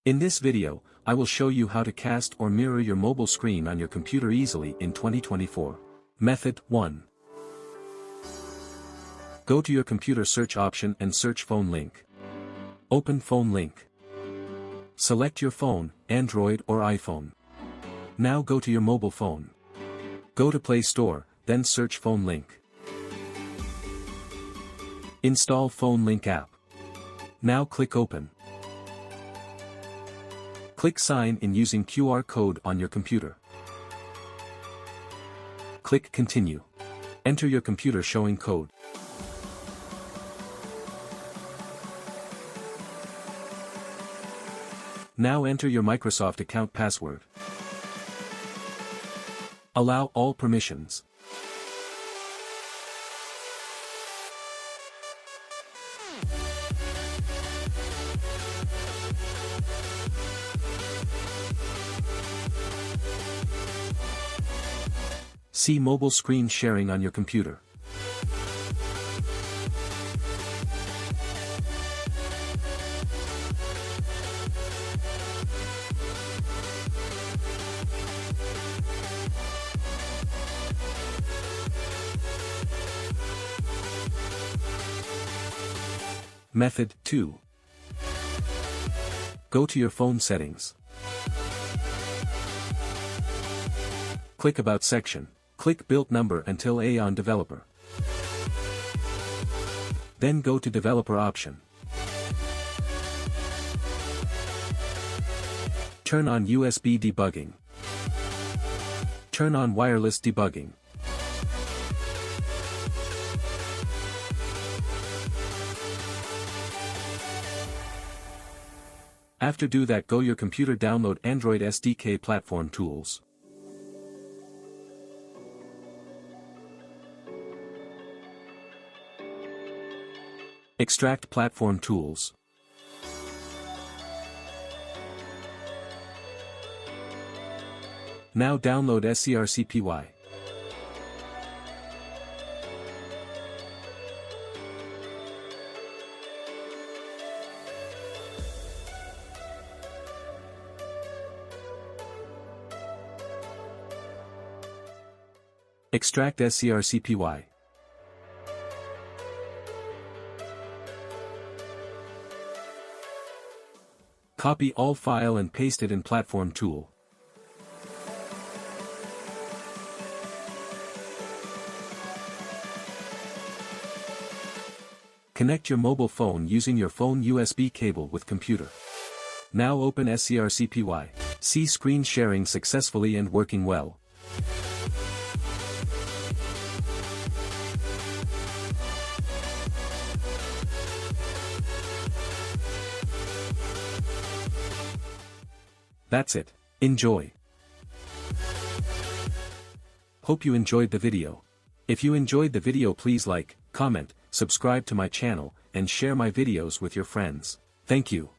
In this video, I will show you how to cast or mirror your mobile screen on your computer easily in 2024. Method 1. Go to your computer search option and search phone link. Open phone link. Select your phone, Android or iPhone. Now go to your mobile phone. Go to Play Store, then search phone link. Install phone link app. Now click open. Click sign in using QR code on your computer. Click continue. Enter your computer showing code. Now enter your Microsoft account password. Allow all permissions. See mobile screen sharing on your computer. Method 2. Go to your phone settings. Click About section. Click Build Number until A on Developer. Then go to Developer option. Turn on USB debugging. Turn on wireless debugging. After do that, go your computer download Android SDK platform tools. Extract platform tools. Now download SCRCPY. Extract SCRCPY. Copy all file and paste it in platform tool. Connect your mobile phone using your phone USB cable with computer. Now open SCRCPY. See screen sharing successfully and working well. That's it. Enjoy. Hope you enjoyed the video. If you enjoyed the video, please like, comment, subscribe to my channel, and share my videos with your friends. Thank you.